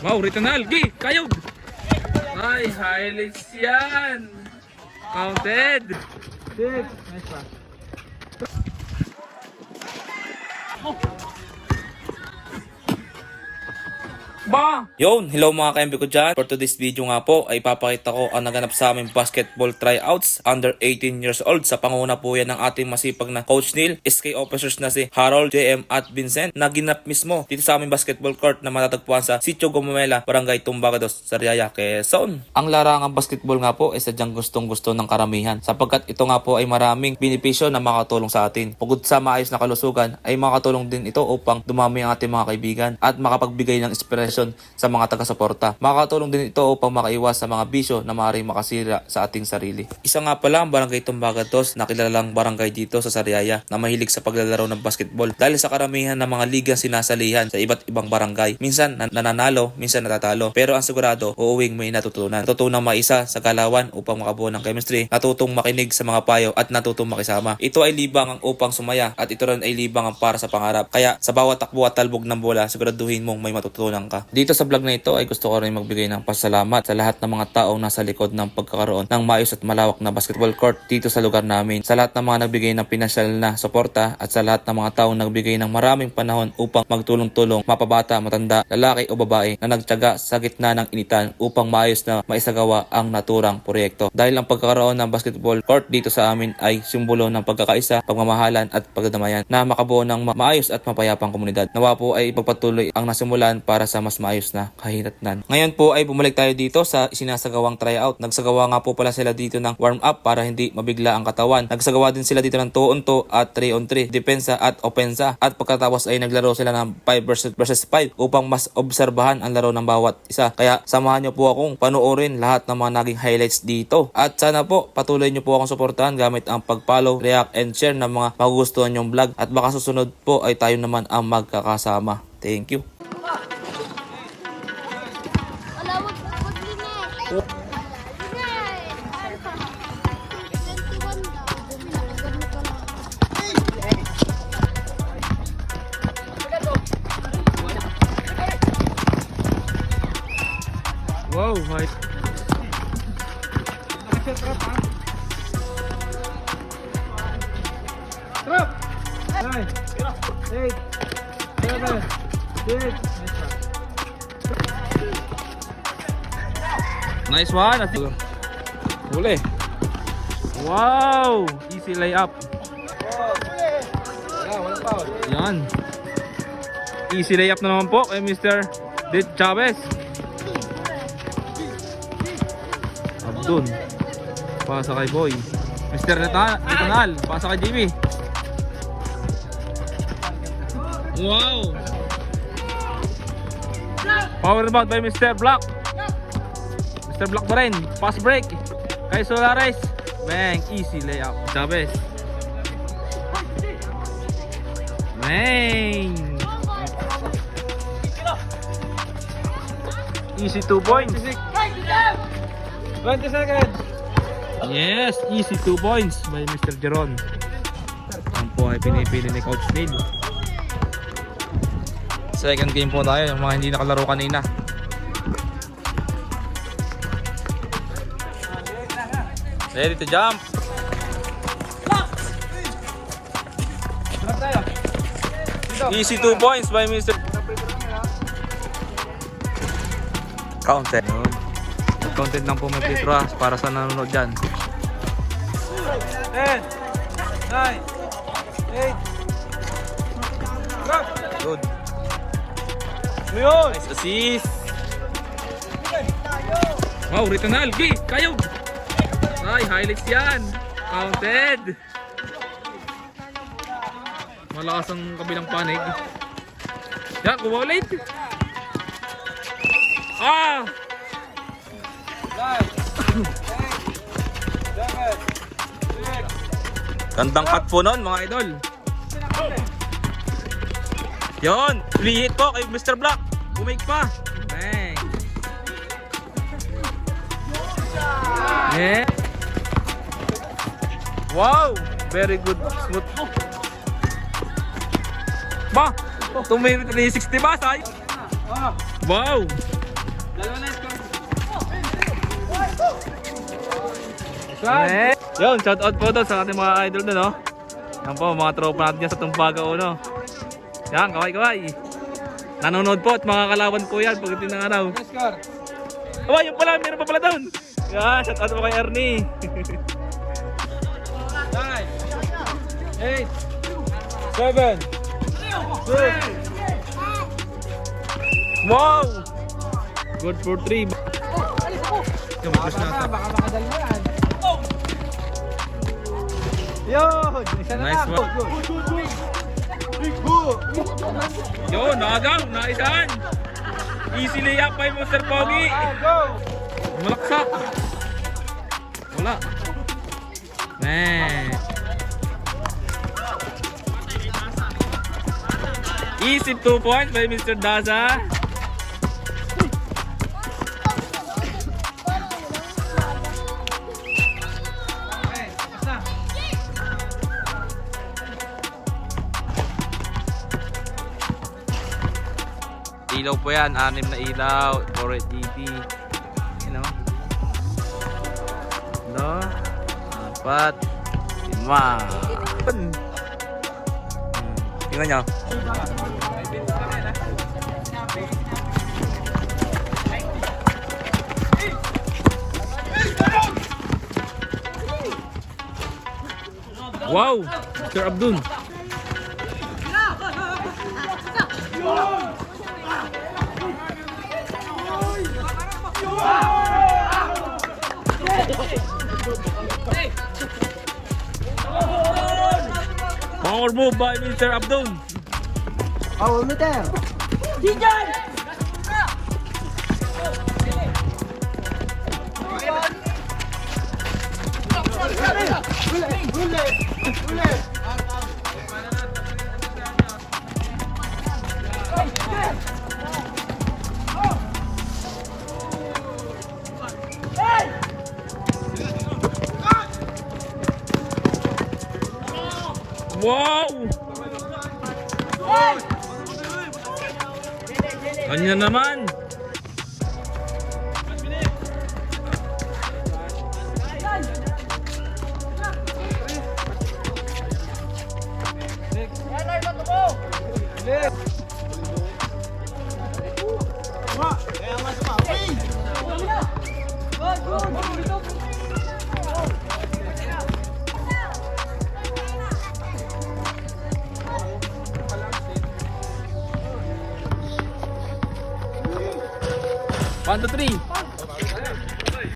Wow, Ritanal, Gi, kayog. Ay, highlights yan. Counted. Six. Nice pa. Ba! Yon, hello mga ka-MB ko dyan. For today's video nga po ay papakita ko ang naganap sa aming basketball tryouts under 18 years old. Sa panguna po yan ng ating masipag na Coach Neil, SK officers na si Harold, JM at Vincent na ginap mismo dito sa aming basketball court na matatagpuan sa Sitio Gomamela, Barangay Tumbagados, Sariaya, Quezon. Ang larangang basketball nga po ay sadyang gustong gusto ng karamihan sapagkat ito nga po ay maraming benepisyo na makatulong sa atin. Bukod sa maayos na kalusugan ay makatulong din ito upang dumami ang ating mga kaibigan at makapagbigay ng inspirasyon sa mga taga-suporta. Makakatulong din ito upang makaiwas sa mga bisyo na maaaring makasira sa ating sarili. Isa nga pala ang Barangay Tumbagados na kilalang barangay dito sa Sariaya na mahilig sa paglalaro ng basketball dahil sa karamihan ng mga ligang sinasalihan sa iba't ibang barangay. Minsan nananalo, minsan natatalo. Pero ang sigurado, uuwing may natutunan. Natutunang maisa sa galawan upang makabuo ng chemistry, natutong makinig sa mga payo at natutong makisama. Ito ay libangang upang sumaya at ito rin ay libangang para sa pangarap. Kaya sa bawat takbo at talbog ng bola, siguraduhin mong may matutunan ka. Dito sa vlog na ito ay gusto ko rin magbigay ng pasalamat sa lahat ng mga taong nasa likod ng pagkakaroon ng maayos at malawak na basketball court dito sa lugar namin. Sa lahat ng mga nagbigay ng pinansyal na suporta at sa lahat ng mga taong nagbigay ng maraming panahon upang magtulong-tulong, mapabata, matanda, lalaki o babae na nagtiyaga sa gitna ng initan upang maayos na maisagawa ang naturang proyekto. Dahil ang pagkakaroon ng basketball court dito sa amin ay simbolo ng pagkakaisa, pagmamahalan at pagdadamayan na makabuo ng maayos at mapayapang komunidad. Nawa po ay ipagpatuloy ang nasimulan para sa mas maayos na kahinatnan. Ngayon po ay bumalik tayo dito sa isinasagawang tryout. Nagsagawa nga po pala sila dito ng warm up para hindi mabigla ang katawan. Nagsagawa din sila dito ng 2-on-2 at 3-on-3, depensa at opensa. At pagkatapos ay naglaro sila ng 5 versus 5 upang mas obserbahan ang laro ng bawat isa. Kaya samahan nyo po akong panoorin lahat ng mga naging highlights dito. At sana po patuloy nyo po akong suportahan gamit ang pag-follow, react and share ng mga magugustuhan nyong vlog. At baka susunod po ay tayo naman ang magkakasama. Thank you. Wow, height. Trap! 9, 8, 7, 6. Nice one. Huli. Wow! Easy layup. Yan. Easy layup na naman po kay Mr. Dit Chavez. Abdul. Pasa kay Boy. Mr. Netanal. Pasa kay Jimmy. Wow! Power rebound by Mr. Block. Mr. Block pa rin. Pass break kay Solares. Bang! Easy layup. Chavez. Bang! Easy 2 points. 20 seconds. Yes, easy 2 points by Mr. Jeron. Ang po ay pinipili ni Coach Neil. Second game po tayo, yung mga hindi nakalaro kanina. Ready to jump. Easy 2 points by Mr. Counted. Counted lang po may free throws para sa nanonood dyan. 10, 9, 8. Good. Nice assist. Wow, Ritanal, Gi, kayog. Ay, highlights yan. Counted. Malakas ang kabilang panig. Yan, kumawa ulit. Ah! Gandang cut po nun mga idol. Yon, free hit po kay Mr. Black. Bumake pa. Bang. Yeah. Wow, very good smooth. Ba, tumira 360 ba say? Wow. Yun, shout out po doon sa ating mga idol doon, no? Yan po, mga tropa natin dyan sa Tumbaga Uno. Yan, kaway-kaway. Nanonood po at mga kalaban po yan pagdating ng araw. Aba, yun pala, meron pa pala doon. Yan, shout out po kay Ernie. 8, 7, 6. Wow! Good for 3. Baka makadal mo yan. Yun! Isa na Nice lang. one. Yun, nakagaw, naisaan. Easy layup by Mr. Pogi. Go! Malaksak. Wala. Man. Easy 2 points by Mr. Daza. Ilaw po yan, 6 na ilaw, 4 TV. You know? No? 4, 5. Tingnan nyo. Wow! Sir Abdul. Power move by Mr. Abdul. Oh, ulit eh. Wow! Kanya naman. One, two, three.